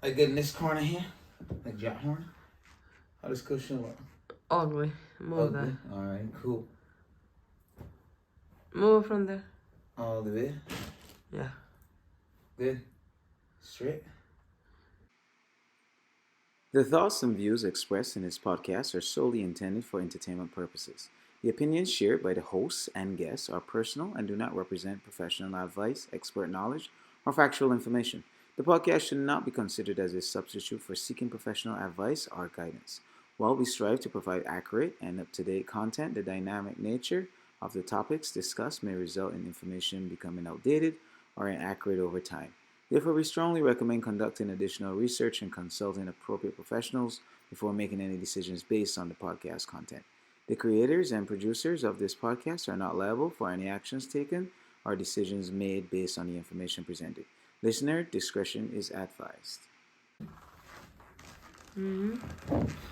I good in this corner here. Like Jack Horn. How does cushion look? Ugly. Move that. Alright, cool. Move from there. All the way. Yeah. Good. Straight. The thoughts and views expressed in this podcast are solely intended for entertainment purposes. The opinions shared by the hosts and guests are personal and do not represent professional advice, expert knowledge, or factual information. The podcast should not be considered as a substitute for seeking professional advice or guidance. While we strive to provide accurate and up-to-date content, the dynamic nature of the topics discussed may result in information becoming outdated or inaccurate over time. Therefore, we strongly recommend conducting additional research and consulting appropriate professionals before making any decisions based on the podcast content. The creators and producers of this podcast are not liable for any actions taken or decisions made based on the information presented. Listener discretion is advised.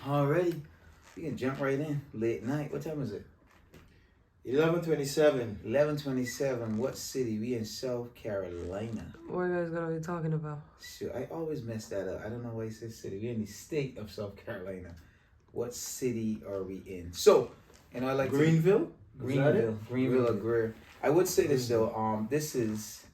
Alrighty. We can jump right in. Late night. What time is it? 11:27. 11:27. What city? We in South Carolina. What are you guys gonna be talking about? Shoot, I always mess that up. I don't know why you say city. We're in the state of South Carolina. What city are we in? So, I like Greenville? Greenville or Greer. I would say this though. This is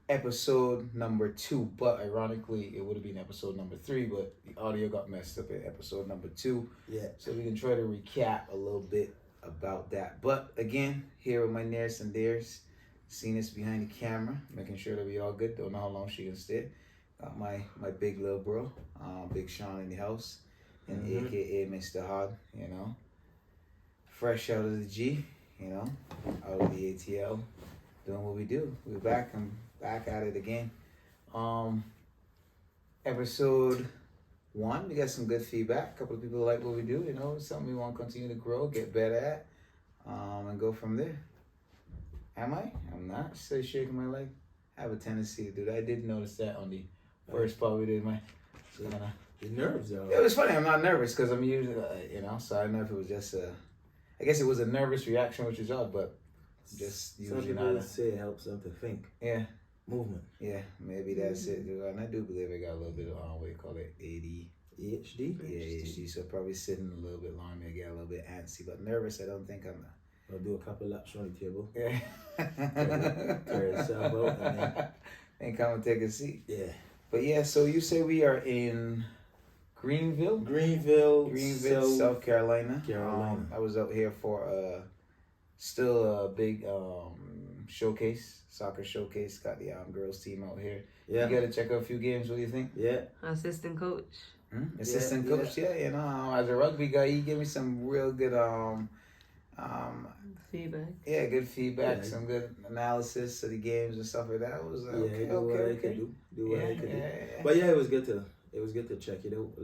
episode number 2, but ironically, it would have been episode number 3, but the audio got messed up at episode number 2. Yeah. So we can try to recap a little bit about that. But again, here with my nearest and dearest, seeing us behind the camera, making sure that we all good. Don't know how long she can stay. Got my big little bro, Big Sean in the house, and AKA Mr. Hod, fresh out of the G, out of the ATL, doing what we do. We're back and back at it again. Episode 1, we got some good feedback. A couple of people like what we do. It's something we want to continue to grow, get better at, and go from there. Am I? I'm not. Still shaking my leg. I have a tendency to do that. I did notice that on the first part we did. Your nerves are. It was funny. I'm not nervous because I'm usually, so I don't know if it was just I guess it was a nervous reaction, which is odd, but just usually some people say it helps them to think. Yeah. Movement. Yeah, maybe that's it. And I do believe I got a little bit of, what do you call it, ADHD? Yeah, ADHD. So probably sitting a little bit longer, get a little bit antsy, but nervous, I don't think I'm. I'll do a couple laps on the table. Yeah. Clear yourself out and then come and take a seat. Yeah. But yeah, so you say we are in Greenville, South Carolina. I was out here for still a big showcase, soccer showcase. Got the girls team out here. Yeah. You got to check out a few games. What do you think? Yeah. Assistant coach. Assistant coach. Yeah. As a rugby guy, he gave me some real good feedback. Yeah, good feedback, some good analysis of the games and stuff like that. It was what I could do. Do what I could do. But yeah, it was good to check it out. A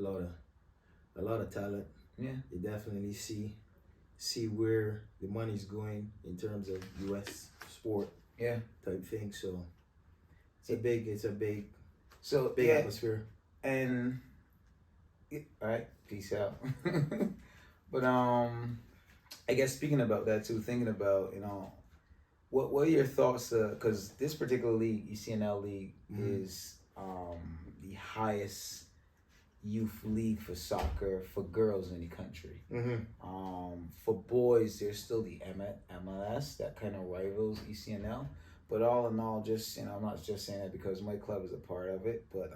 lot of talent. Yeah. You definitely see where the money's going in terms of US sport. Yeah. Type thing. So it's a big atmosphere. And all right, peace out. But I guess speaking about that too, thinking about, what are your thoughts? Because this particular league, ECNL league, is the highest youth league for soccer for girls in the country. For boys, there's still the MLS that kind of rivals ECNL. But all in all, just I'm not just saying that because my club is a part of it, but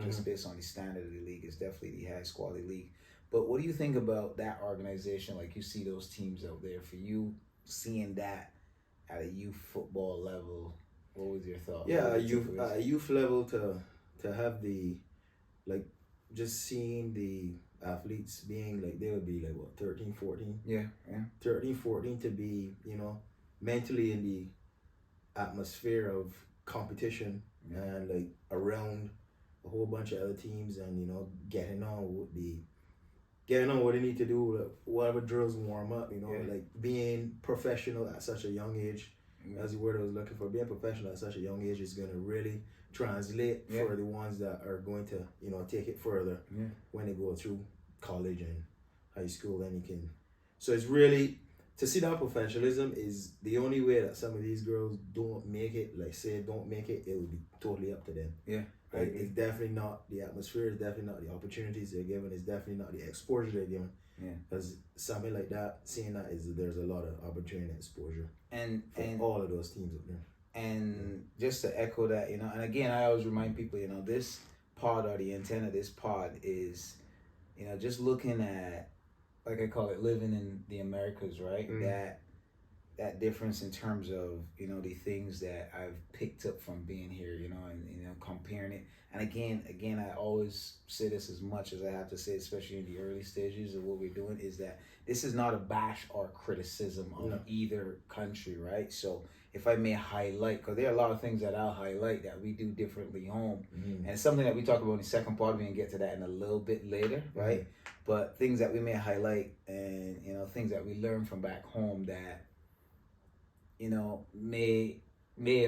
just based on the standard of the league, it's definitely the highest quality league. But what do you think about that organization? Like, you see those teams out there. For you, seeing that at a youth football level, what was your thought? Yeah, youth level to have the, like, just seeing the athletes being like, they would be like, what, 13, 14? Yeah. 13, 14 to be, mentally in the atmosphere of competition and like around a whole bunch of other teams and, getting on what they need to do, like, whatever drills warm up, like being professional at such a young age. That's the word I was looking for. Being professional at such a young age is going to really translate for the ones that are going to, take it further when they go through college and high school. Then you can. So it's really to see that professionalism is the only way that some of these girls don't make it. Like say don't make it, it would be totally up to them. Yeah, I Like agree. it's definitely not the atmosphere. It's definitely not the opportunities they're given. It's definitely not the exposure they're given. Yeah. Because something like that, seeing that is there's a lot of opportunity and exposure And for and all of those teams up there. and just to echo that, you know, and again, I always remind people, you know, this pod or the intent of this pod is, you know, just looking at, like I call it, living in the Americas, right? That difference in terms of, you know, the things that I've picked up from being here, you know, and you know, comparing it. And again, I always say this as much as I have to say, especially in the early stages of what we're doing, is that this is not a bash or criticism of No. either country, right? So if I may highlight, because there are a lot of things that I'll highlight that we do differently home, and it's something that we talk about in the second part. We can get to that in a little bit later, right? But things that we may highlight, and you know, things that we learn from back home that, you know, may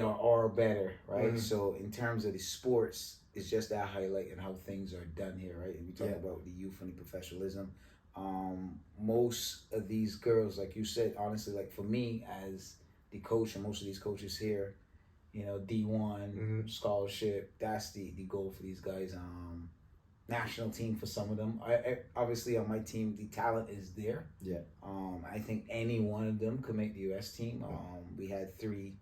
or are better, right? So in terms of the sports, it's just that highlight and how things are done here, right? And we talk about the youth and the professionalism. Most of these girls, like you said, honestly, like for me as the coach and most of these coaches here, you know, D1 scholarship, that's the goal for these guys. National team for some of them. I obviously on my team the talent is there. Yeah. I think any one of them could make the U.S. team. We had 3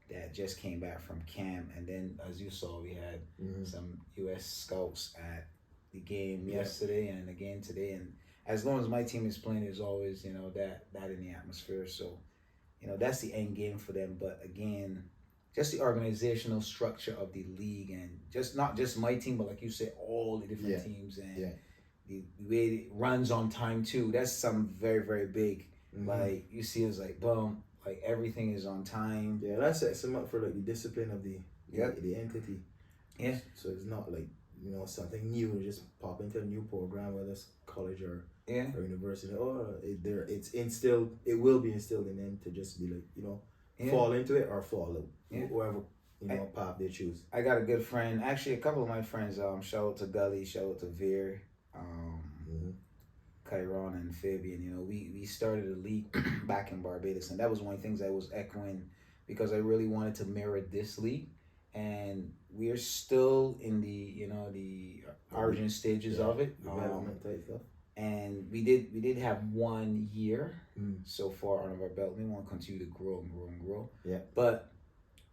that just came back from camp, and then as you saw, we had some U.S. scouts at the game yesterday and again today. And as long as my team is playing, there's always, you know, that in the atmosphere. So, you know, that's the end game for them. But again, just the organizational structure of the league, and just not just my team, but like you said, all the different teams, and the way it runs on time too. That's something very, very big. Like you see, it's like boom, like everything is on time. Yeah, that sets them up for like the discipline of the entity. Yeah. So it's not like, you know, something new to just pop into a new program, whether it's college or university. It's instilled. It will be instilled in them to just be like, you know, fall into it or fall out. Whoever, you know, path they choose. I got a good friend, actually a couple of my friends, shout out to Gully, shout out to Veer, Chiron and Fabian. You know, we started a league back in Barbados, and that was one of the things I was echoing, because I really wanted to mirror this league, and we're still in the, you know, the origin stages of it. Development type stuff. And we did have 1 year so far under our belt. We want to continue to grow and grow and grow. Yeah. But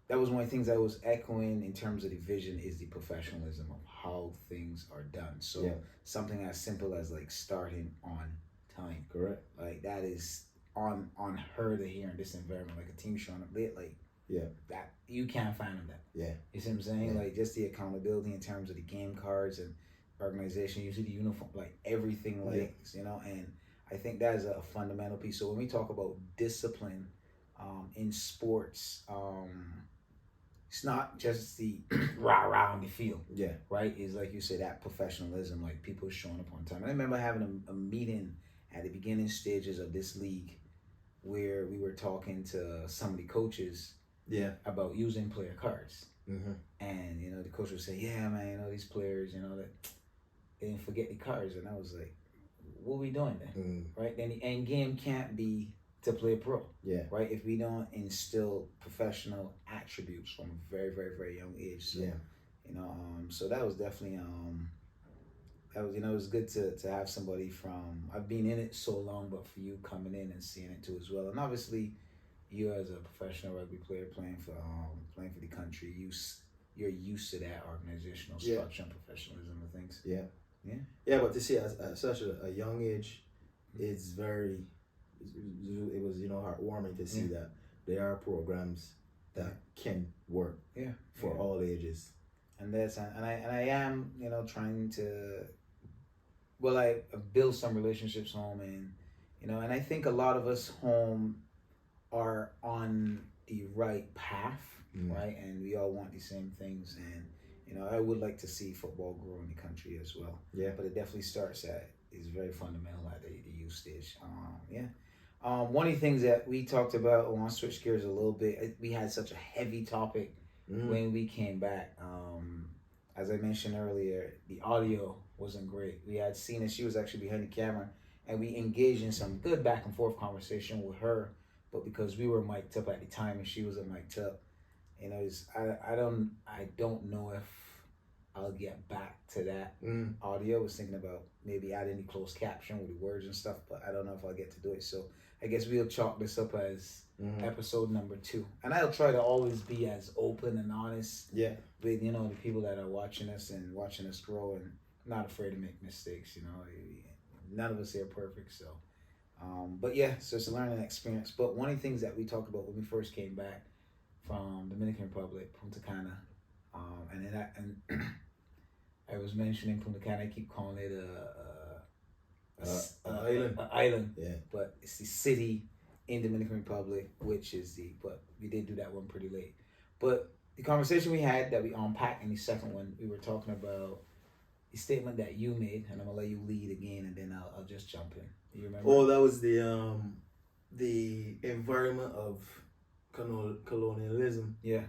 that was one of the things I was echoing in terms of the vision, is the professionalism of how things are done. So something as simple as like starting on time. Correct. Like that is unheard of here in this environment. Like a team showing up late, like that you can't find them that. Yeah. You see what I'm saying? Like just the accountability in terms of the game cards and organization, you see the uniform, like everything, like you know. And I think that is a fundamental piece. So when we talk about discipline in sports, it's not just the rah on the field, right? It's like you said, that professionalism, like people showing up on time. And I remember having a meeting at the beginning stages of this league where we were talking to some of the coaches about using player cards. And you know, the coach would say, yeah man, you know, these players, you know, that they didn't forget the cards. And I was like, what are we doing then? Right? Then the end game can't be to play pro. Right? If we don't instill professional attributes from a very, very, very young age. So, you know, so that was definitely that was, you know, it was good to have somebody from, I've been in it so long, but for you coming in and seeing it too as well. And obviously you as a professional rugby player playing for the country, you're used to that organizational structure and professionalism and things. But to see at such a young age, it's very, it was, you know, heartwarming to see that there are programs that can work for all ages. And that's, and I am, you know, trying to, well, I build some relationships home, and you know, and I think a lot of us home are on the right path, right? And we all want the same things, and you know, I would like to see football grow in the country as well. But it definitely starts is very fundamental at the youth stage. One of the things that we talked about, I want to switch gears a little bit. We had such a heavy topic when we came back. As I mentioned earlier, the audio wasn't great. We had Cena, she was actually behind the camera, and we engaged in some good back and forth conversation with her, but because we were mic'd up at the time and she wasn't mic'd up, I don't know if I'll get back to that audio. I was thinking about maybe adding the closed caption with the words and stuff, but I don't know if I'll get to do it. So I guess we'll chalk this up as episode number 2, and I'll try to always be as open and honest with the people that are watching us and watching us grow, and not afraid to make mistakes. None of us here are perfect, so but yeah, so it's a learning experience. But one of the things that we talked about when we first came back from Dominican Republic, Punta Cana, and I was mentioning Punta Cana. I keep calling it an island, Yeah. but it's the city in Dominican Republic, but we did do that one pretty late. But the conversation we had that we unpacked in the second one, we were talking about the statement that you made, and I'm gonna let you lead again, and then I'll just jump in. You remember? Oh, that was the environment of colonialism, Yeah.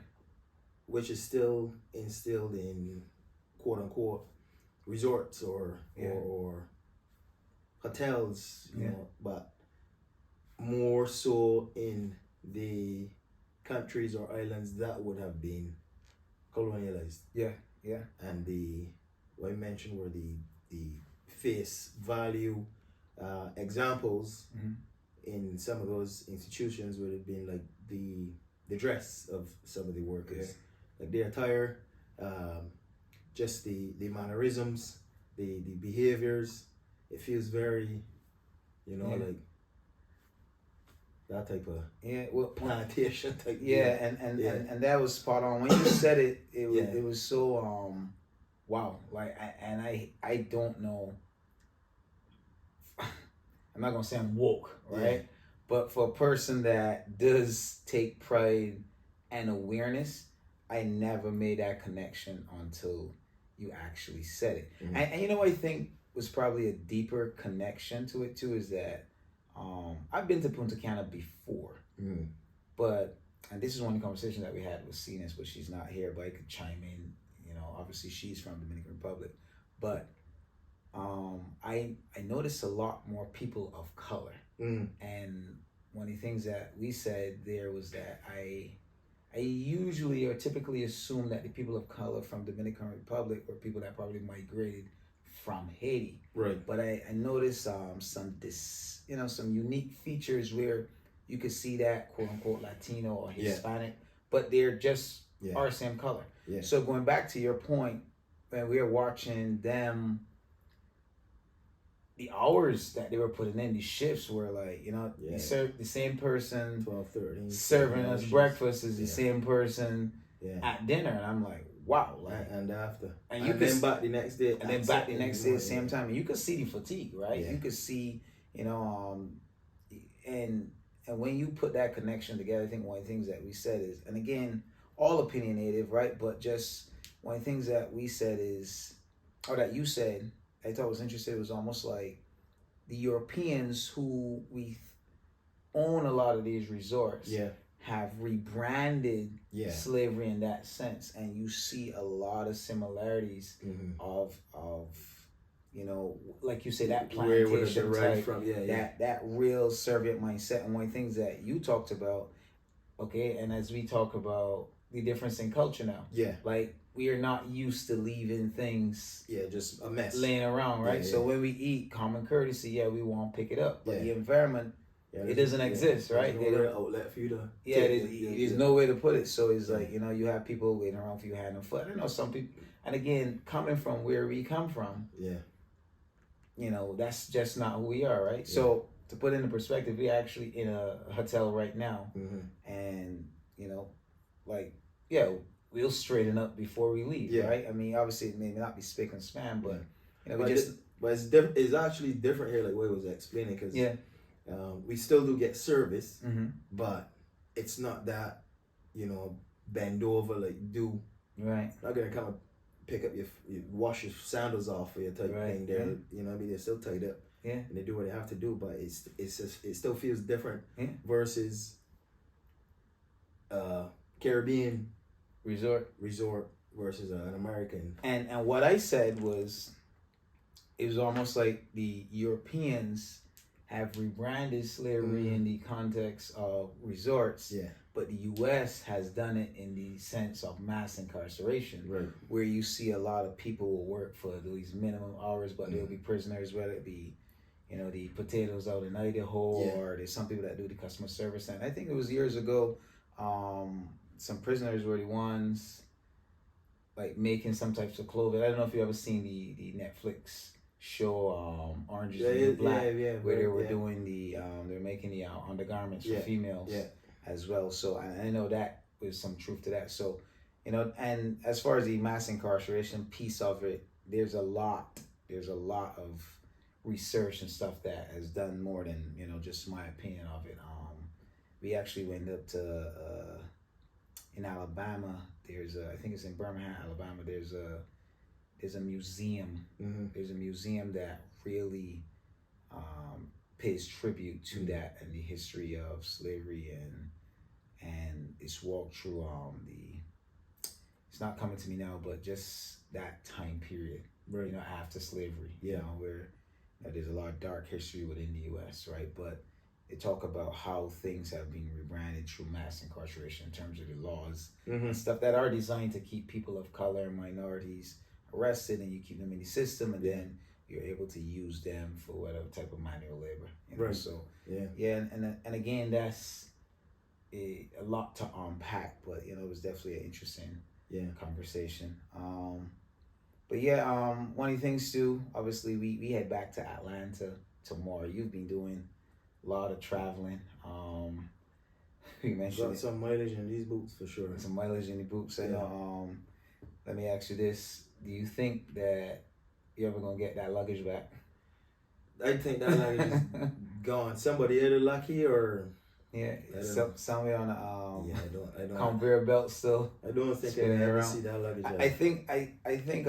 which is still instilled in quote unquote resorts or hotels, you know, but more so in the countries or islands that would have been colonialized. Yeah. And what I mentioned were the face value examples in some of those institutions would have been like the dress of some of the workers, like the attire, just the mannerisms, the behaviors. It feels very, like that type of plantation type. And that was spot on. When you said it, it was so wow. Like I don't know. I'm not gonna say I'm woke, right? Yeah. But for a person that does take pride and awareness, I never made that connection until you actually said it. And what I think was probably a deeper connection to it too is that I've been to Punta Cana before, but and this is one of the conversations that we had with Cenas, but she's not here, but I could chime in. Obviously she's from Dominican Republic, but I noticed a lot more people of color, and one of the things that we said there was that I usually or typically assume that the people of color from Dominican Republic were people that probably migrated from Haiti, right? But I noticed some unique features where you could see that quote unquote Latino or Hispanic, but they're just our same color. Yeah. So going back to your point, when we were watching them, the hours that they were putting in, the shifts were like, the same person 12, 13, serving us breakfast is the same person at dinner, and I'm like, wow, like, and after, and then back the next day, and then back the next day at the same time, and you could see the fatigue, right? Yeah. You could see, and when you put that connection together, I think one of the things that we said is, and again, all opinionated, right? But just one of the things that we said is, or that you said, I thought was interesting, was almost like the Europeans who we own a lot of these resorts have rebranded slavery in that sense, and you see a lot of similarities of like you say, that plantation type, from, that real Soviet mindset. And one of the things that you talked about, okay, and as we talk about the difference in culture now, like we are not used to leaving things just a mess laying around, right? So when we eat, common courtesy, we won't pick it up, but the environment, it doesn't exist, right? There's no outlet for you to there's no way to put it. So it's like, you have people waiting around for you hand and foot. I know some people, and again, coming from where we come from, that's just not who we are, right? So to put into perspective, we're actually in a hotel right now, and we'll straighten up before we leave, right? I mean, obviously it may not be spick and span, but but it's actually different here, like what I was explaining, because we still do get service, but it's not that bend over, like do right. Not gonna come and pick up your wash your sandals off for your type of thing. They're they're still tied up, and they do what they have to do, but it's just, it still feels different versus Caribbean resort versus an American. And what I said was, it was almost like the Europeans have rebranded slavery in the context of resorts, Yeah. but the U.S. has done it in the sense of mass incarceration, Right. where you see a lot of people will work for these minimum hours, but they'll be prisoners, whether it be, the potatoes out in Idaho, or there's some people that do the customer service. And I think it was years ago, some prisoners were the ones like making some types of clothing. I don't know if you ever seen the Netflix show Orange is the New Black, where they were doing they're making the undergarments for females as well. So I know that was some truth to that. So, and as far as the mass incarceration piece of it, there's a lot of research and stuff that has done more than just my opinion of it. We actually went up to in Alabama. I think it's in Birmingham, Alabama. There's a museum. There's a museum that really pays tribute to that and the history of slavery, and it's walked through it's not coming to me now, but just that time period, right? After slavery, where there's a lot of dark history within the U.S., right? But they talk about how things have been rebranded through mass incarceration in terms of the laws and stuff that are designed to keep people of color and minorities arrested, and you keep them in the system, and then you're able to use them for whatever type of manual labor. Right. So and again, that's a lot to unpack, but it was definitely an interesting conversation. But one of the things too, obviously we head back to Atlanta tomorrow. You've been doing a lot of traveling. You mentioned got some mileage in these boots for sure. Some mileage in the boots. And let me ask you this: do you think that you're ever gonna get that luggage back? I think that luggage is gone. Somebody either lucky or somewhere on I don't conveyor belt still. I don't think I ever see that luggage. I think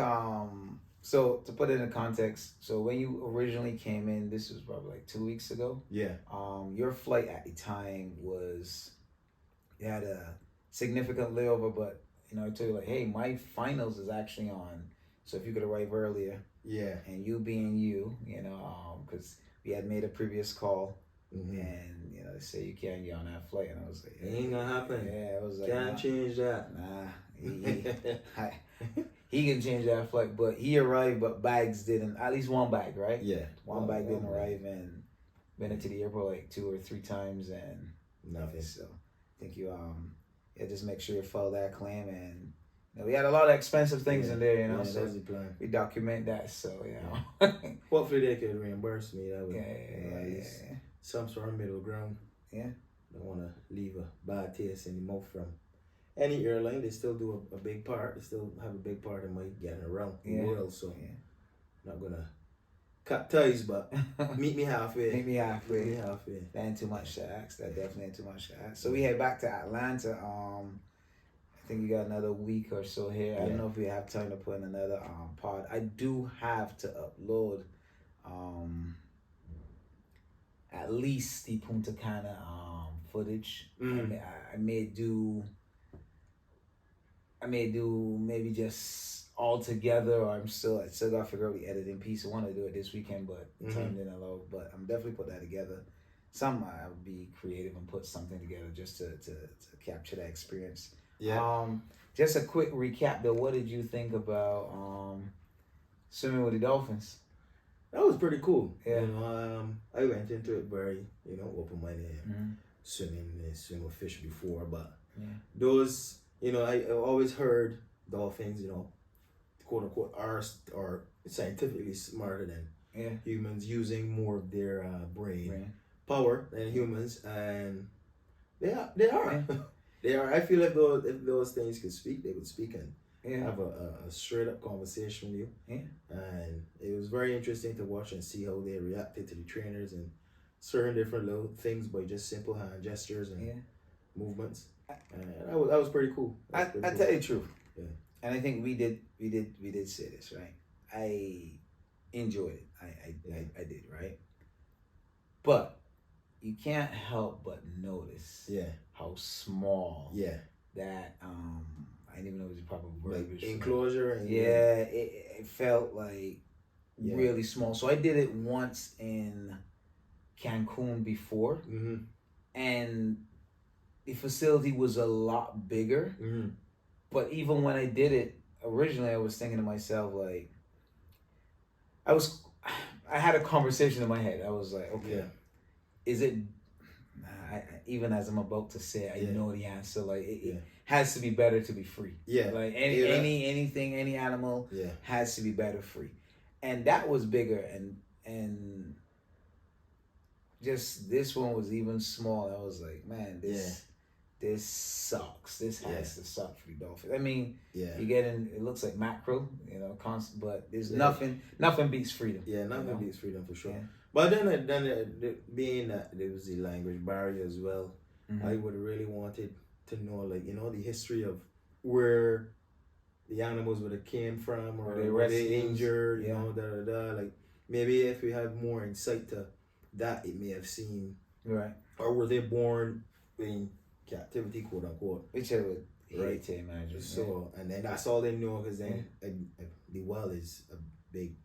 so to put it in context, so when you originally came in, this was probably like 2 weeks ago. Yeah. Your flight at the time you had a significant layover, but I told you like, hey, my finals is actually on, so if you could arrive earlier. Yeah. And you being you, because we had made a previous call, and they say you can't get on that flight, and I was like, it ain't gonna happen. Yeah, I was like, can't change that. Nah, he can change that flight, but he arrived, but bags didn't. At least one bag, right? Yeah, one bag didn't arrive, and been into the airport like 2 or 3 times, and nothing. So I think you just make sure you file that claim, and we had a lot of expensive things in there, so that's the plan. we document that, so hopefully they could reimburse me. That would yeah. Some sort of middle ground. Yeah. Don't want to leave a bad taste in the mouth from any airline. They still do a big part. They still have a big part in my getting around the world. So not gonna cut ties, but meet me halfway. Meet me halfway. Meet me halfway. That ain't too much to ask. That definitely ain't too much to ask. So we head back to Atlanta. I think we got another week or so here. I don't know if we have time to put in another pod. I do have to upload at least the Punta Cana footage. I may do maybe just all together, or I still gotta figure out the editing piece. I want to do it this weekend, but time didn't allow. But I'm definitely put that together. I'll be creative and put something together just to capture that experience. Yeah. Just a quick recap though. What did you think about swimming with the dolphins? That was pretty cool. Yeah. I went into it very, open-minded. Swim with fish before, but those, I always heard dolphins, quote unquote, are scientifically smarter than humans, using more of their brain power than humans, and they are. They are. I feel like if those things could speak, they would speak and have a straight up conversation with you. Yeah. And it was very interesting to watch and see how they reacted to the trainers and certain different little things by just simple hand gestures and movements. And that was pretty cool. I tell you the truth. Yeah. And I think we did say this, right? I enjoyed it. I did, right? But you can't help but notice how small that I didn't even know it was a proper word. Like enclosure and it felt like really small. So I did it once in Cancun before, Mm-hmm. and the facility was a lot bigger. Mm-hmm. But even when I did it originally, I was thinking to myself like, I had a conversation in my head. I was like, okay, Yeah. is it? Even as I'm about to say it, I Yeah. know the answer. Like it Yeah. has to be better to be free. Yeah. Like Yeah. anything, any animal Yeah. has to be better free, and that was bigger, and just this one was even small. I was like, man, this sucks. This has to suck for the dolphins. I mean, Yeah. you get in. It looks like mackerel, constant, but there's Yeah. nothing beats freedom. Yeah, nothing beats freedom for sure. Yeah. But then being that there was the language barrier as well, Mhm. I would really wanted to know, like, the history of where the animals would have came from, or Were they were they rescues? injured, Yeah. Like maybe if we had more insight to that, it may have seemed, Right. or were they born in captivity, quote unquote. Which I would hate Right. to imagine. So, and then that's all they know, because then the well is a big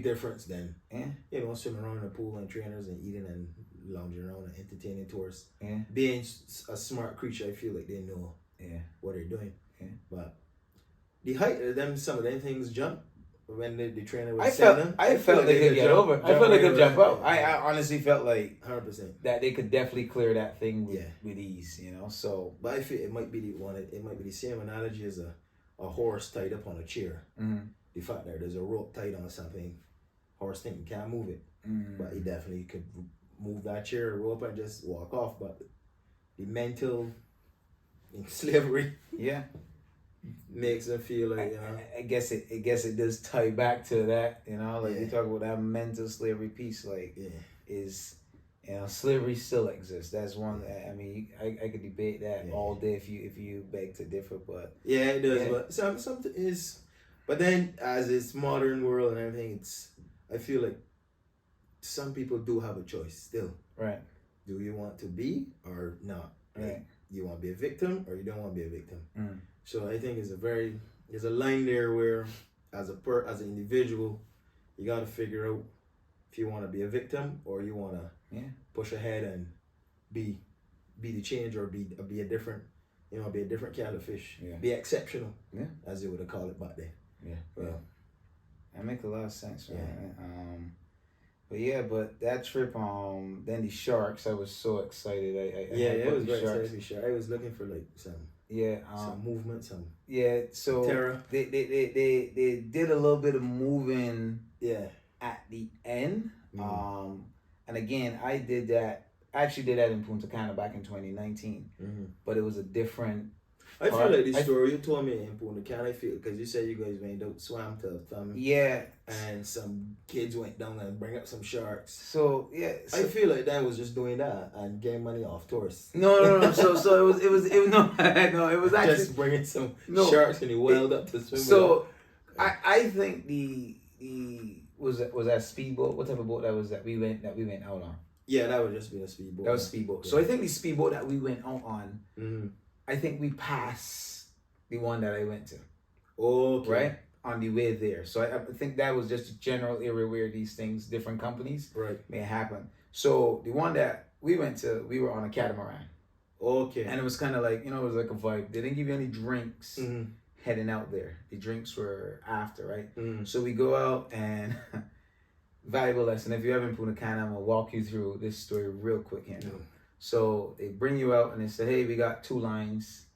difference then. Yeah. Swimming around in the pool and trainers and eating and lounging around and entertaining tourists. Yeah. Being a smart creature, I feel like they know what they're doing. Yeah. But the height of them, some of them things jump when the trainer was I sending felt them. I felt they could get over. I felt they could jump out. I honestly felt like 100%. that they could definitely clear that thing with, Yeah. with ease, So But I feel it might be the one. It might be the same analogy as a horse tied up on a chair. Mhm. The fact that there's a rope tied on something, horse thinking can't move it, but he definitely could move that chair or rope and just walk off. But the mental in slavery, makes them feel like I guess it does tie back to that, like you Yeah. talk about that mental slavery piece, like is slavery still exists. That's one that, I mean, I could debate that all day if you beg to differ, but it does. But something is, but then as it's modern world and everything, I feel like some people do have a choice still. Right. Do you want to be or not? Right. You want to be a victim or you don't want to be a victim. Mm. So I think there's a line there where as an individual, you got to figure out if you want to be a victim or you want to push ahead and be the change, or be a different, be a different kind of fish. Yeah. Be exceptional. Yeah. As they would have called it back then. Yeah. Yeah. That makes a lot of sense, right? Yeah. But that trip, then the sharks, I was so excited. I It was very sharks. exciting. Sure. I was looking for like some movement, some so terror. They did a little bit of moving at the end. Mm-hmm. And again, I actually did that in Punta Cana back in 2019, but it was a different. I feel like the story you told me in Punta Cana, because you said you guys went out swam to Thumb. Yeah. And some kids went down and bring up some sharks. So I feel like that was just doing that and getting money off tourists. No. So it was no, it was actually just bringing some sharks and he welled up to swim. So I think the was that speedboat? What type of boat that was that we went out on? Yeah, that would just be a speedboat. That was speedboat. Yeah. So I think the speedboat that we went out on, I think we passed the one that I went to. Okay. Right? On the way there. So I think that was just a general area where these things, different companies, may happen. So the one that we went to, we were on a catamaran. Okay. And it was kind of like, it was like a vibe. They didn't give you any drinks heading out there. The drinks were after, right? So we go out and valuable lesson. If you're ever in Punta Cana, I'm going to walk you through this story real quick here. So they bring you out and they say, hey, we got 2 lines.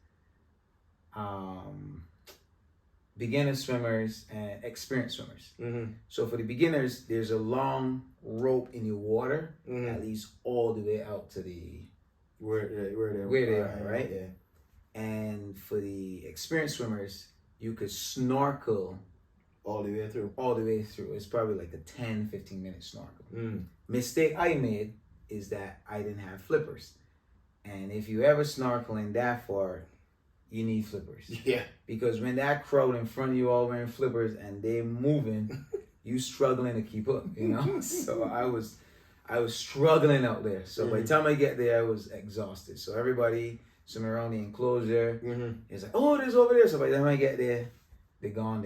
Beginner swimmers and experienced swimmers. So for the beginners, there's a long rope in the water, at least all the way out to the where they are, right? Yeah. And for the experienced swimmers, you could snorkel all the way through. It's probably like a 10-15 minute snorkel. Mistake I made is that I didn't have flippers, and if you ever snorkeling that far, you need flippers. Yeah. Because when that crowd in front of you all wearing flippers and they moving, you struggling to keep up, So I was struggling out there. So by the time I get there, I was exhausted. So everybody swimming around the enclosure is like, oh, there's over there. So by the time I get there, they're gone.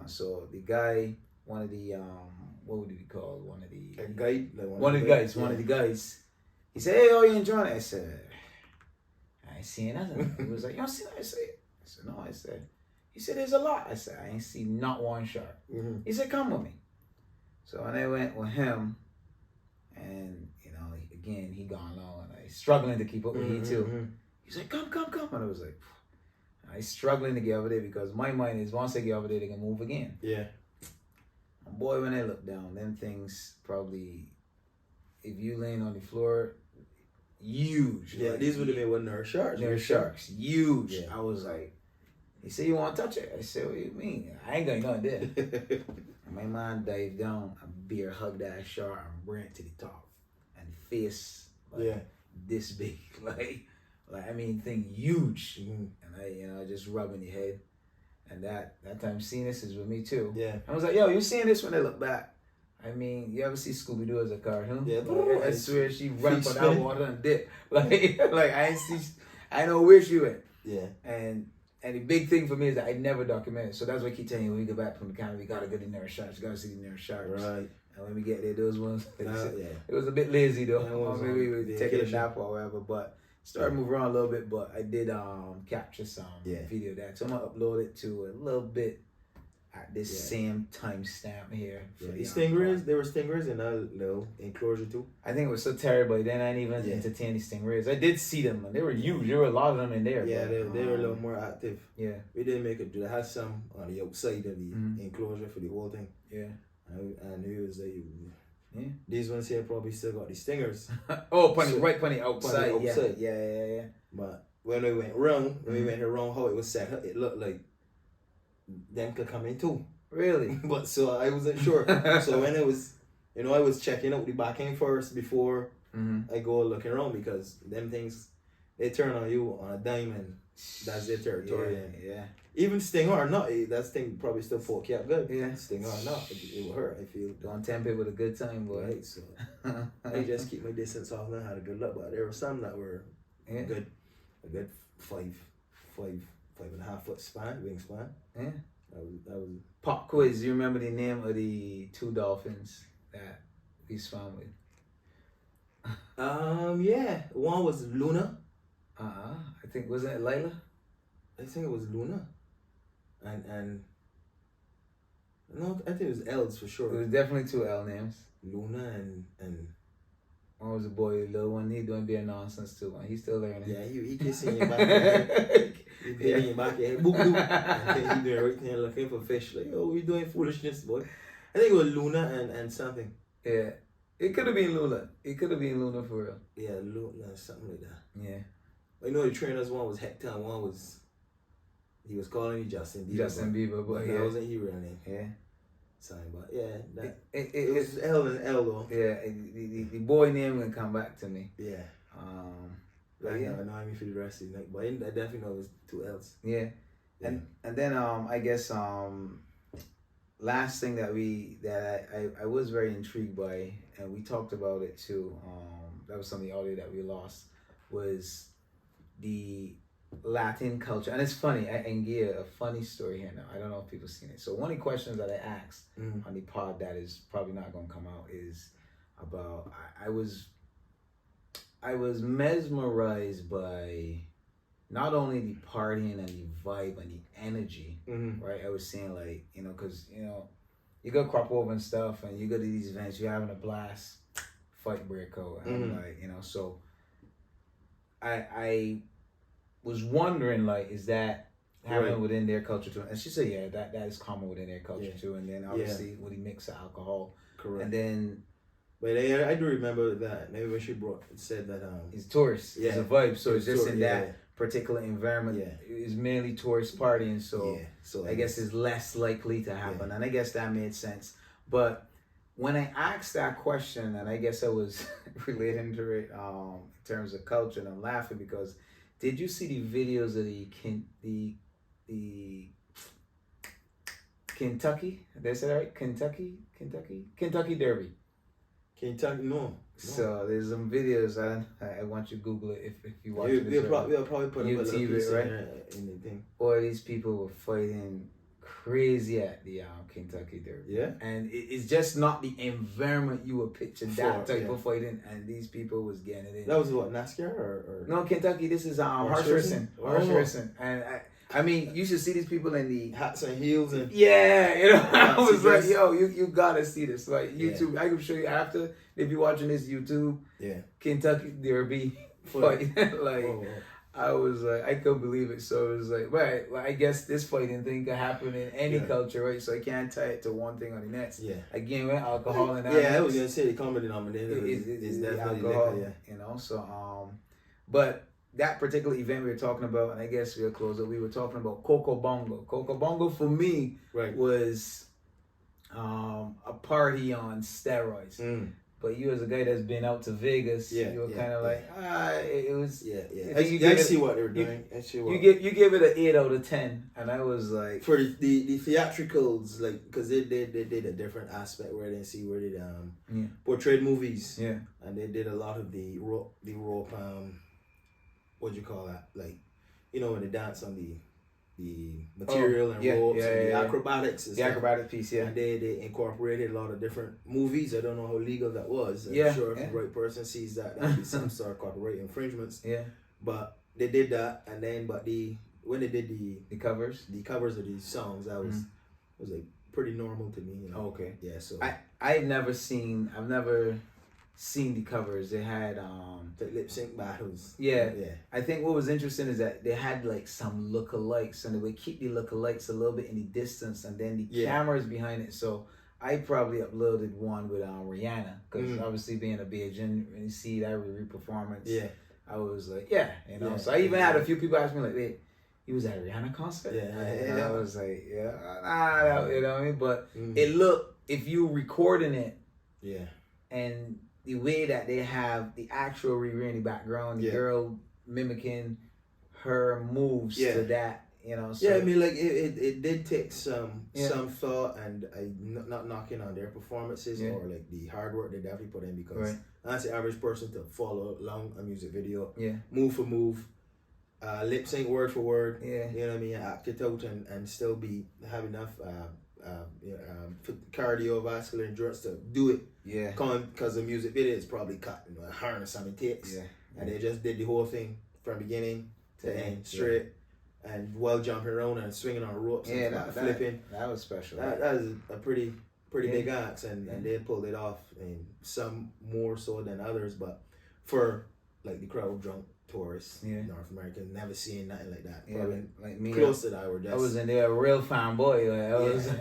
So the guy one of the what would it be called? One of the A guide, like one of the guys. One of the guys. He said, "Hey, oh, you enjoying it?" I said, "I ain't seeing nothing." He was like, "You don't see that?" I said, "No." I said, he said, "There's a lot." I said, "I ain't see not one shark." Mm-hmm. He said, "Come with me." So and I went with him, and you know, again he gone low, and I struggling to keep up with he too. Mm-hmm. He's like, "Come, come, come," and I was like, I struggling to get over there because my mind is once I get over there, they can move again. Yeah. And boy, when I look down, them things probably, if you laying on the floor, huge. Yeah, like, these would have been one of our sharks. they're sharks, huge. Yeah. I was like, he said, "You want to touch it?" I said, "What do you mean? I ain't got nothing there." And my man dived down and bear hugged that shark and bring it to the top, and face like Yeah. this big, like I mean, thing huge. Mm-hmm. And I just rubbing the head. And that time seeing this is with me too. Yeah. I was like, "Yo, you seeing this?" When I look back, I mean, you ever see Scooby Doo as a cartoon? Yeah. Like, I swear she run for that water and dip. Like I ain't see, I know where she went. Yeah. And the big thing for me is that I never documented. So that's what I keep telling you, when we get back from the camp, we gotta go to the nearest sharks. You gotta see the nearest sharks. Right. And when we get there, those ones, Yeah. it was a bit lazy though. That was Maybe we on were taking a vacation. nap or whatever, but started moving around a little bit. But I did capture some Yeah. video of that, so I'm gonna upload it to a little bit at this Yeah. same timestamp here. Yeah. These stingrays, there were stingrays in that little enclosure too. I think it was so terrible. Then I didn't even entertain the stingrays. I did see them, and they were huge. There were a lot of them in there. Yeah, but, they were a little more active. Yeah, We didn't make it. They had some on the outside of the enclosure for the whole thing. yeah. And it was like, Yeah. these ones here probably still got the stingers. Oh, funny, So- right, funny outside. Funny outside. Yeah. But when we went around, how it was set up, it looked like them could come in too. Really? But so I wasn't sure. So when I was checking out the back end first before I go looking around, because them things, they turn on you on a dime and that's their territory. And Yeah. even sting or not, that sting probably still poke you up good. Yeah. Sting or not, it will hurt, I feel. Don't tempt it with a good time, boy. Right, so I just keep my distance off and had a good luck. But there were some that were Yeah. a good 5.5 foot span, wingspan. Yeah. That was Pop quiz. You remember the name of the two dolphins that we swam with? yeah. One was Luna. I think, wasn't it Layla? I think it was Luna. And no, I think it was Els for It sure. was definitely two L names. Luna and One was a boy, the little one. He doing beer nonsense too, and he's still learning. yeah, he kissing your back. He hitting your back. Boop boop. And he doing everything looking for fish. Like, oh, we doing foolishness, boy. I think it was Luna and something. Yeah. It could have been Luna. It could have been Luna for real. Yeah, Luna, something like that. Yeah. I know the trainers, one was Hector, and one was, he was calling you Justin Bieber. Justin Bieber, but that yeah. wasn't his real name. Yeah. Sorry, but yeah, that, It it was L and L though. yeah, the boy name will come back to me. Yeah. But I yeah. know me for the rest of the night, but I definitely know it was two L's. Yeah. And then I guess last thing that I was very intrigued by, and we talked about it too, that was some of the audio that we lost, was the Latin culture. And it's funny, I can give a funny story here now. I don't know if people seen it. So one of the questions that I asked on the pod that is probably not going to come out is about, I was mesmerized by not only the partying and the vibe and the energy, right? I was saying, like, because, you go crop over and stuff, and you go to these events, you're having a blast, fight break out, and like, so I was wondering, like, is that happening within their culture too? And she said, yeah, that is common within their culture too. And then obviously with the mix of alcohol, Correct. and then But I do remember that. Maybe when she said that. it's tourists. Yeah. It's a vibe. So it's just in yeah. that particular environment. Yeah. It's mainly tourist partying. So Yeah. So I guess it's less likely to happen. And I guess that made sense. But when I asked that question, and I guess I was relating to it in terms of culture, and I'm laughing because did you see the videos of the Kentucky? Did I say that right? Kentucky Derby. Kentucky, no. So there's some videos. I want you to Google it if you watch it. We'll probably put YouTube a little piece it, right? in the thing. Boy, these people were fighting crazy at the Kentucky Derby. Yeah. And it's just not the environment you would picture that For, type yeah. of fighting, and these people was getting it in. That was what, NASCAR or? No, Kentucky. This is horse racing. Horse racing, and I mean, you should see these people in the Hats and heels and yeah, you know. I was like, dress. yo, you gotta see this. Like YouTube, Yeah. I can show you after if you're watching this YouTube. Yeah. Kentucky Derby Fight. fight. Like Whoa. I was like, I couldn't believe it. So it was like, right. Well, I guess this fighting thing can happen in any Yeah. culture, right? So I can't tie it to one thing or the next. Yeah. Again, with alcohol and Yeah, I was gonna say the common denominator is is the definitely alcohol, liquor, yeah. you know. So but that particular event we were talking about, and I guess we'll close up. We were talking about Coco Bongo. Coco Bongo for me Right. was a party on steroids. Mm. But you as a guy that's been out to Vegas, Yeah, you were yeah, kind of like, it was. Yeah. I I think you give see it- what they were doing. I see what. You give it an 8 out of 10, and I was like, For the theatricals, like, because they did a different aspect where they see where they portrayed movies, yeah, and they did a lot of the rope what do you call that, like, you know, when they dance on the material and ropes and the acrobatics and the stuff. acrobatic piece, yeah, And they incorporated a lot of different movies. I don't know how legal that was. I'm Yeah, sure if yeah. the right person sees that, that'd be some sort of copyright infringements. yeah, But they did that, and then when they did the covers. the covers of these songs, that was like pretty normal to me. You know? Okay. Yeah. So I've never seen the covers. They had the lip sync battles. yeah. Yeah. I think what was interesting is that they had like some lookalikes, and they would keep the lookalikes a little bit in the distance, and then the cameras behind it. So I probably uploaded one with Rihanna, because obviously being a Beijing, when you see that performance, Yeah. I was like, you know. Yeah. So I even had a few people ask me like, wait, you was at a Rihanna concert? Yeah, And yeah. I was like, nah, you know what I mean? But Mm. it looked, if you recording it, Yeah. and the way that they have the actual Riri in the background, the Yeah. girl mimicking her moves to that, you know. So, Yeah, I mean, like it did take some Yeah. thought, and not knocking on their performances or like the hard work they definitely put in, because Right. that's the average person to follow along a music video, yeah, move for move, lip sync word for word, yeah, you know what I mean, act it out and still have enough cardiovascular endurance to do it. yeah, Because the music video is probably cut in a harness how many takes, yeah. and they just did the whole thing from beginning to To end end, straight, and while jumping around and swinging on ropes Yeah, and flipping. That was special. That is a pretty Yeah. big act, and they pulled it off, and some more so than others. But for like the crowd drunk tourists, North Americans, never seen nothing like that. Yeah, Probably like me. close to that, were just I was in there, a real fanboy. Like, I was, just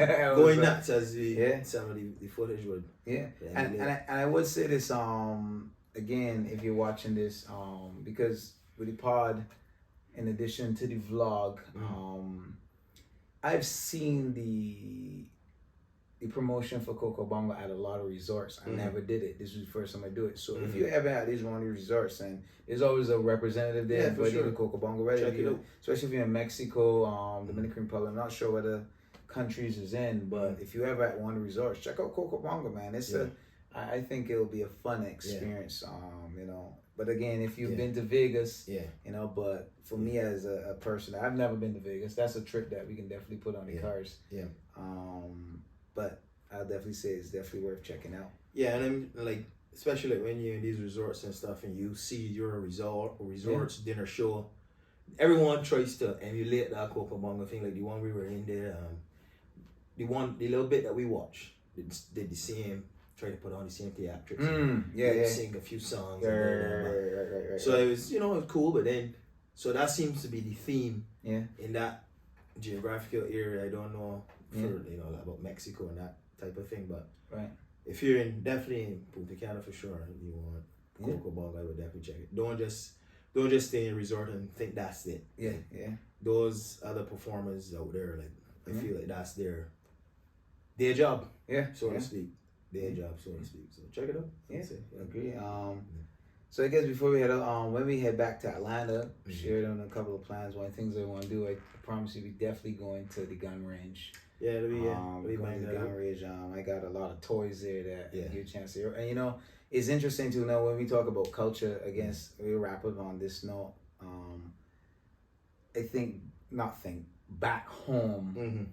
I was going like- nuts as some of the footage would. Yeah, Yeah, and I would say this again, if you're watching this because with the pod, in addition to the vlog, I've seen the promotion for Coco Bongo at a lot of resorts. I never did it. This was the first time I do it. So if you ever had these one of these resorts, and there's always a representative there for for sure. the Coco Bongo, right? Check it out. Especially if you're in Mexico, Dominican Republic. I'm not sure what the countries is in, but if you ever at one of the resorts, check out Coco Bongo, man. It's I think it'll be a fun experience. You know. But again, if you've been to Vegas, you know. But for me as a person, I've never been to Vegas. That's a trip that we can definitely put on the cars. Yeah. But I'll definitely say it's definitely worth checking out. Yeah, and I'm like, especially like when you're in these resorts and stuff, and you see your resorts dinner show, everyone tries to emulate that Coco Bongo thing. Like the one we were in there, the little bit that we watched, did the same. Try to put on the same theatrics. Sing a few songs. Right. So it was, it was cool. But then, so that seems to be the theme. Yeah. In that geographical area, I don't know about Mexico and that type of thing, but right. If you're definitely in Punta Cana for sure, and you want Coco Bongo, I would definitely check it. Don't just stay in a resort and think that's it. Yeah, like, those other performers out there, like I feel like that's their job. Yeah, so to speak. Their job, so to speak. So check it out. Yeah, agree. So I guess before we head when we head back to Atlanta, shared on a couple of plans. One of the things I want to do, I promise you, we definitely going to the gun range. Yeah, it'll be going to the gun range. I got a lot of toys there that give you a chance to. And it's interesting to know when we talk about culture. Against we wrap up on this note. back home, Mm-hmm.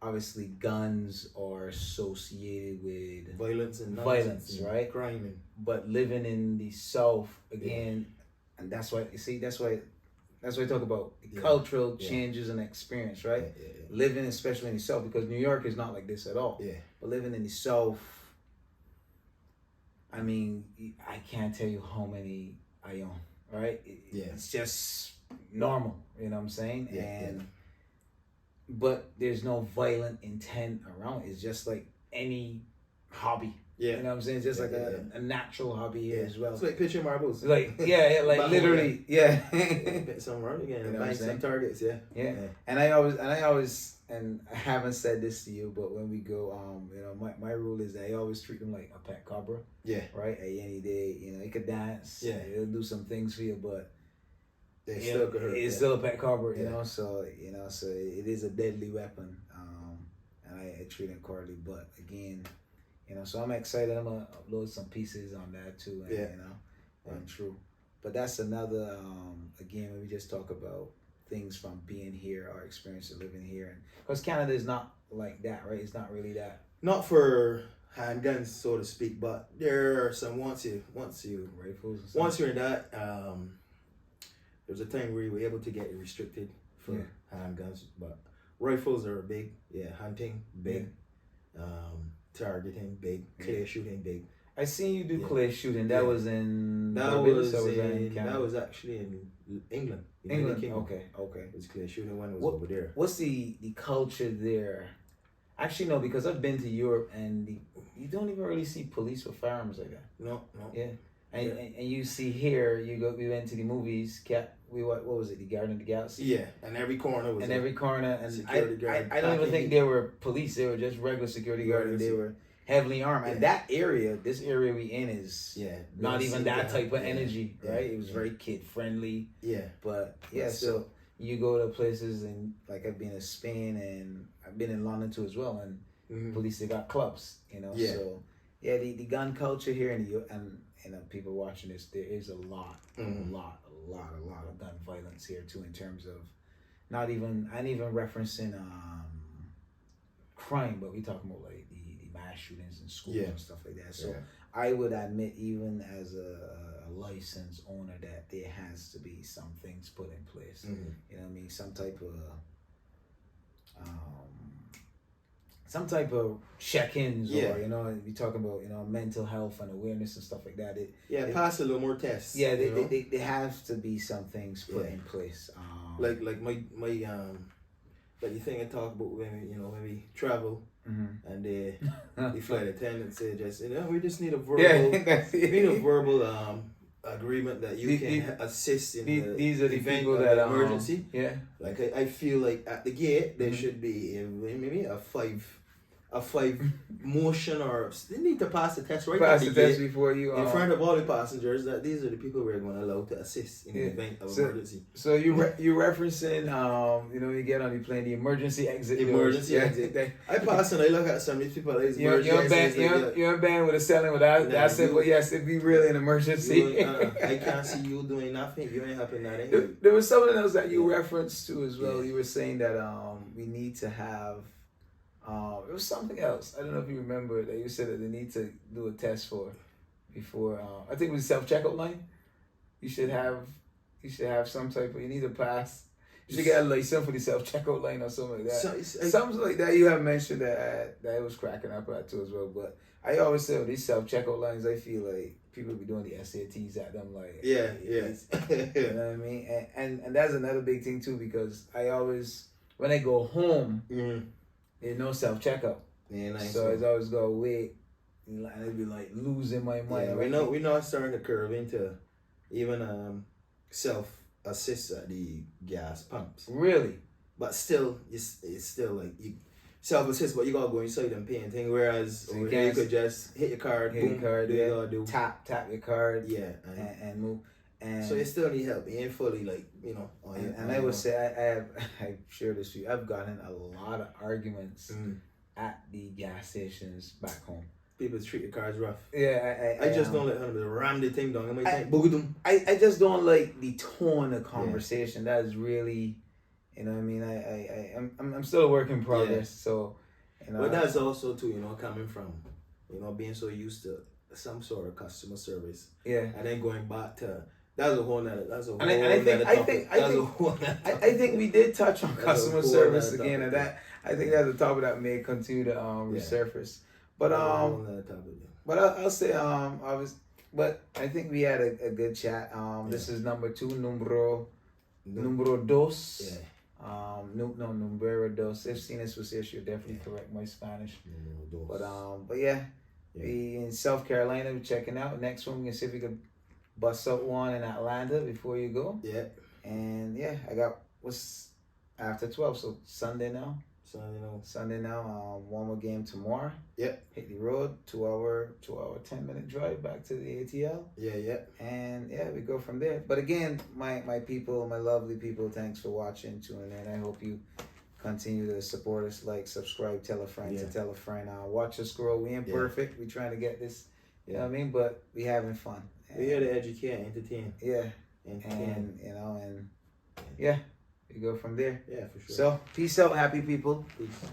obviously guns are associated with Violence and violence, nonsense and right? crime and But living in the South again, and that's why you see that's why I talk about cultural changes and experience, right? Living especially in the South, because New York is not like this at all. Yeah. But living in the South, I mean, I can't tell you how many I own, right? It's just normal, you know what I'm saying? But there's no violent intent around it. It's just like any hobby. Yeah. You know what I'm saying? It's just like a natural hobby here as well. It's like pitching marbles. Like, like literally, Hit some run again, You know bang some targets, yeah. And I always, and I haven't said this to you, but when we go, you know, my rule is that I always treat them like a pet cobra. Yeah. Right? At any day, you know, it could dance. Yeah. It'll do some things for you, but it's still a pet cobra, you know. So so it is a deadly weapon, and I treat it accordingly. But again, you know, so I'm excited. I'm gonna upload some pieces on that too, and, you know, and true. But that's another. Again, when we just talk about things from being here, our experience of living here, and because Canada is not like that, right? It's not really that. Not for handguns, so to speak, but there are some once you rifles. Once you're in that, there was a time where you were able to get it restricted for handguns, but rifles are big. Yeah, hunting big, targeting big, clear shooting big. I seen you do clay shooting. That was in that was actually in England. England. Okay. It was clear shooting when it was over there. What's the culture there? Actually, no, because I've been to Europe and you don't even really see police with firearms like that. No. Yeah. And you see here, we went to the movies. What was it? The Garden of the Galaxy. Yeah, and every corner was. And every corner, and security guard. I don't even think they were police. They were just regular security guards. They were heavily armed. And that area, this area we in is not even that type of energy, right? It was very kid friendly. Yeah. But so you go to places and like I've been in Spain and I've been in London too as well, and police they got clubs, you know. Yeah. So the gun culture here in the and you know people watching this, there is a lot of gun violence here too in terms of I ain't even referencing crime, but we talking about like the mass shootings in schools and stuff like that. So I would admit, even as a licensed owner, that there has to be some things put in place. You know what I mean? Some type of check-ins, or you know, we talking about mental health and awareness and stuff like that. Pass a little more tests. Yeah, they have to be some things put in place. Like my like the thing I talk about when we travel. And the flight attendant said, we just need a verbal agreement that you can assist in these are the event people of that emergency. Like I feel like at the gate there should be maybe a five motion, or they need to pass the test at the gate before you in front of all the passengers that these are the people we're going to allow to assist in the event of emergency. So you referencing you get on the plane, the emergency exit. Exit. I pass and I look at some of these people. You're in band with a selling without that simple. Yes, it'd be really an emergency. I can't see you doing nothing. You ain't helping that anyway. There was something else that you referenced to as well. You were saying that we need to have. It was something else. I don't know if you remember that you said that they need to do a test before. I think it was self-checkout line. You should have some type of. You need to pass. You should get a license for the self-checkout line or something like that. Something like that. You have mentioned that it was cracking up at too as well. But I always say with these self-checkout lines, I feel like people be doing the SATs at them. Like you know what I mean. And that's another big thing too, because I always when I go home. There's no self-checkout. So I always go wait, and it'd be like losing my mind. Yeah, we're not starting to curve into even self-assist at the gas pumps. Really? But still, it's still like you self-assist, but you gotta go inside and pay and thing. Whereas over here you could just hit your card, do you gotta do. Tap your card. Yeah, and move. And so you still need help. You ain't fully I would say I share this with you. I've gotten a lot of arguments at the gas stations back home. People treat your cars rough. Yeah, I just don't let them ram the thing down. I just don't like the tone of conversation. That is really, You know what I mean? I'm still a work in progress. So, you know. But that's also too, coming from, being so used to some sort of customer service. Yeah. And then going back to that's a whole nother. That's a whole. I think we did touch on customer service again, and that I think that's a topic that may continue to resurface. But I'll say but I think we had a good chat. This is number 2, numero dos. Yeah. Numero dos. If Cines was here, she'll definitely correct my Spanish. But yeah, we in South Carolina, we're checking out. Next one, we can see if we can bust up one in Atlanta before you go. Yeah. And yeah, I got what's after 12, so Sunday now. One more game tomorrow. Yep. Hit the road, 2 hour 10-minute drive back to the ATL. Yeah. And yeah, we go from there. But again, my people, my lovely people, thanks for watching, tuning in. I hope you continue to support us, like, subscribe, tell a friend to tell a friend. Watch us grow. We ain't perfect. We trying to get this, you know what I mean? But we having fun. We're here to educate, entertain. Yeah. And yeah, we go from there. Yeah, for sure. So, peace out, happy people. Peace.